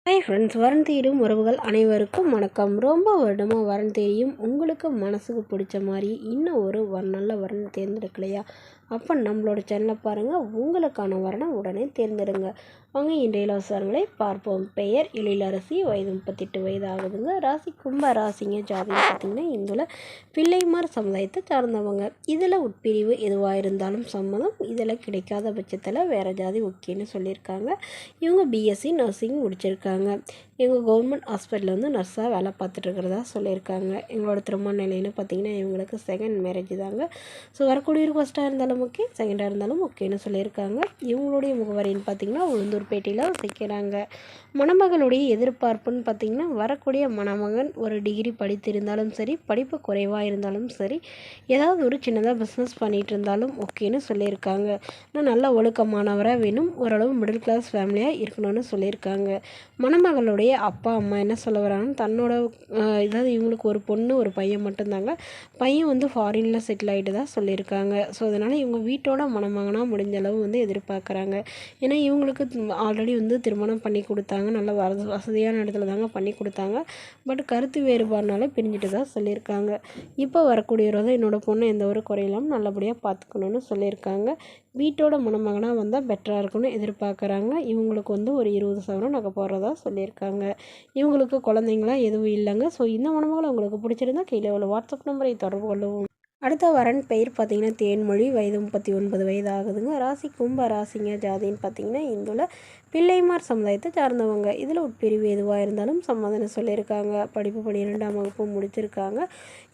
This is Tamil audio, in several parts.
ஹாய் ஃப்ரெண்ட்ஸ், வரன் தேடும் உறவுகள் அனைவருக்கும் வணக்கம். ரொம்ப வருடமாக வரன் தேடியும் உங்களுக்கு மனசுக்கு பிடிச்ச மாதிரி இன்னும் ஒரு நல்ல வரன் தேர்ந்தெடுக்கலையா? அப்போ நம்மளோட சேனலை பாருங்கள், உங்களுக்கான வரனை உடனே தேர்ந்தெடுங்க. வாங்க இன்றைய இலவசங்களை பார்ப்போம். பெயர் எழிலரசி, வயது 38 வயது ஆகுதுங்க. ராசி கும்ப ராசிங்க. ஜாதின்னு பார்த்திங்கன்னா இந்துல பிள்ளைமார் சமுதாயத்தை சார்ந்தவங்க. இதில் உட்பிரிவு எதுவாக இருந்தாலும் சம்மதம். இதில் கிடைக்காத பட்சத்தில் வேறு ஜாதி ஓகேன்னு சொல்லியிருக்காங்க. இவங்க பிஎஸ்சி நர்சிங் முடிச்சிருக்காங்க. எங்கள் கவர்மெண்ட் ஹாஸ்பிட்டலில் வந்து நர்ஸாக வேலை பார்த்துட்டு இருக்கிறதா சொல்லியிருக்காங்க. எங்களோட திருமண நிலைன்னு பார்த்திங்கன்னா இவங்களுக்கு செகண்ட் மேரேஜ் தாங்க. ஸோ வரக்கூடிய ஃபஸ்ட்டாக இருந்தாலும் ஓகே, செகண்டாக இருந்தாலும் ஓகேன்னு சொல்லியிருக்காங்க. இவங்களுடைய முகவரின்னு பார்த்திங்கன்னா உளுந்தூர்பேட்டையில் வசிக்கிறாங்க. மணமகளுடைய எதிர்பார்ப்புன்னு பார்த்திங்கன்னா வரக்கூடிய மணமகன் ஒரு டிகிரி படித்திருந்தாலும் சரி, படிப்பு குறைவாக இருந்தாலும் சரி, ஏதாவது ஒரு சின்னதாக பிஸ்னஸ் பண்ணிகிட்டு இருந்தாலும் ஓகேன்னு சொல்லியிருக்காங்க. ஆனால் நல்ல ஒழுக்கமானவராக வேணும், ஓரளவு மிடில் கிளாஸ் ஃபேமிலியாக இருக்கணும்னு சொல்லியிருக்காங்க. மணமகளுடைய அப்பா அம்மா என்ன சொல்ல வராங்கன்னா, தன்னோட இதாவது இவங்களுக்கு ஒரு பொண்ணு ஒரு பையன் மட்டும்தாங்க. பையன் வந்து ஃபாரினில் செட்டில் ஆகிட்டு தான் சொல்லியிருக்காங்க. ஸோ அதனால் இவங்க வீட்டோட மணமகனாக முடிஞ்ச அளவு வந்து எதிர்பார்க்குறாங்க. ஏன்னா இவங்களுக்கு ஆல்ரெடி வந்து திருமணம் பண்ணி கொடுத்தாங்க. நல்ல வசதியான இடத்துல தாங்க பண்ணி கொடுத்தாங்க. பட் கருத்து வேறுபாடுனால பிரிஞ்சுட்டு தான் சொல்லியிருக்காங்க. இப்போ வரக்கூடியவர் தான் என்னோடய பொண்ணு எந்த ஒரு குறையில்லாமல் நல்லபடியாக பார்த்துக்கணுன்னு சொல்லியிருக்காங்க. வீட்டோட மணமகனாக வந்தால் பெட்டராக இருக்குன்னு எதிர்பார்க்குறாங்க. இவங்களுக்கு வந்து ஒரு 20 சவரம் நகை போடுறதா சொல்லியிருக்காங்க. இவங்களுக்கு குழந்தைங்களாம் எதுவும் இல்லைங்க. ஸோ இந்த மணமகளை உங்களுக்கு பிடிச்சிருந்தா கீழே உள்ள வாட்ஸ்அப் நம்பரை தொடர்பு கொள்ளவும். அடுத்த வரன் பெயர் பார்த்திங்கன்னா தேன்மொழி, வயது 39 வயது ஆகுதுங்க. ராசி கும்ப ராசிங்க. ஜாதின்னு பார்த்திங்கன்னா இந்துல பிள்ளைமார் சமுதாயத்தை சார்ந்தவங்க. இதில் உட்பிரிவு எதுவாக இருந்தாலும் சம்மதம்னு சொல்லியிருக்காங்க. படிப்பு 12ஆம் வகுப்பு முடிச்சிருக்காங்க.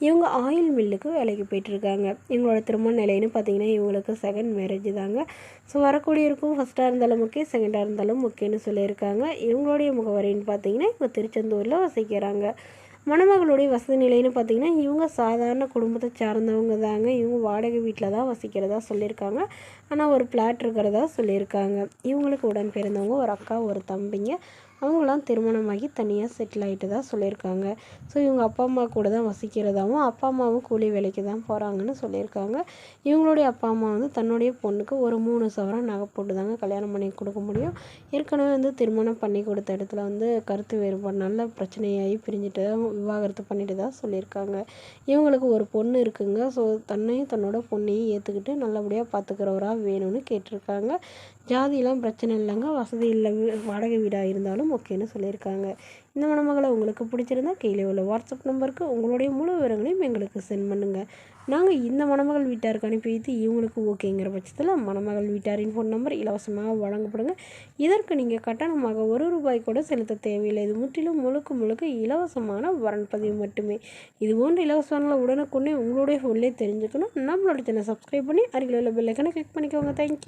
இவங்க ஆயில் மில்லுக்கு வேலைக்கு போயிட்டுருக்காங்க. இவங்களோட திருமண நிலைன்னு பார்த்திங்கன்னா இவங்களுக்கு செகண்ட் மேரேஜ் தாங்க. ஸோ வரக்கூடியவருக்கும் ஃபஸ்ட்டாக இருந்தாலும் ஓகே, செகண்டாக இருந்தாலும் ஓகேன்னு சொல்லியிருக்காங்க. இவங்களுடைய முகவரின்னு பார்த்திங்கன்னா இவங்க திருச்செந்தூரில் வசிக்கிறாங்க. மணமகளுடைய வசதி நிலைன்னு பார்த்திங்கன்னா இவங்க சாதாரண குடும்பத்தை சார்ந்தவங்க தாங்க. இவங்க வாடகை வீட்டில் தான் வசிக்கிறதா சொல்லியிருக்காங்க. ஆனால் ஒரு ஃப்ளாட் இருக்கிறதா சொல்லியிருக்காங்க. இவங்களுக்கு உடன் பிறந்தவங்க ஒரு அக்கா ஒரு தம்பிங்க. அவங்களாம் திருமணமாகி தனியாக செட்டில் ஆகிட்டு தான் சொல்லியிருக்காங்க. ஸோ இவங்க அப்பா அம்மா கூட தான் வசிக்கிறதாகவும், அப்பா அம்மாவும் கூலி வேலைக்கு தான் போகிறாங்கன்னு சொல்லியிருக்காங்க. இவங்களுடைய அப்பா அம்மா வந்து தன்னுடைய பொண்ணுக்கு ஒரு 3 சவரம் நகை போட்டு தாங்க கல்யாணம் பண்ணி கொடுக்க முடியும். ஏற்கனவே வந்து திருமணம் பண்ணி கொடுத்த இடத்துல வந்து கருத்து வேறுபாடு நல்ல பிரச்சனையாகி பிரிஞ்சுட்டு விவாகரத்து பண்ணிட்டு தான் சொல்லியிருக்காங்க. இவங்களுக்கு ஒரு பொண்ணு இருக்குங்க. ஸோ தன்னையும் தன்னோட பொண்ணையும் ஏற்றுக்கிட்டு நல்லபடியாக பார்த்துக்கிறவராக வேணும்னு கேட்டிருக்காங்க. ஜாதியெலாம் பிரச்சனை இல்லைங்க, வசதி இல்லை, வாடகை வீடாக இருந்தாலும் ஓகேன்னு சொல்லியிருக்காங்க. இந்த மணமகளை உங்களுக்கு பிடிச்சிருந்தா கீழே உள்ள வாட்ஸ்அப் நம்பருக்கு உங்களுடைய முழு விவரங்களையும் எங்களுக்கு சென்ட் பண்ணுங்கள். நாங்கள் இந்த மணமகள் வீட்டாருக்கு அனுப்பி வைத்து இவங்களுக்கு ஓகேங்கிற பட்சத்தில் மணமகள் வீட்டாரின் ஃபோன் நம்பர் இலவசமாக வழங்கப்படுங்க. இதற்கு நீங்கள் கட்டணமாக ₹1 கூட செலுத்த தேவையில்லை. இது முற்றிலும் முழுக்க இலவசமான வரன் பதிவு மட்டுமே. இது போன்ற இலவசங்களை உடனுக்குடனே உங்களுடைய ஃபோன்லேயே தெரிஞ்சுக்கணும். நம்மளோட சேனலை சப்ஸ்கிரைப் பண்ணி அருகில் உள்ள பெல் ஐக்கானை கிளிக் பண்ணிக்கோங்க. தேங்க்யூ.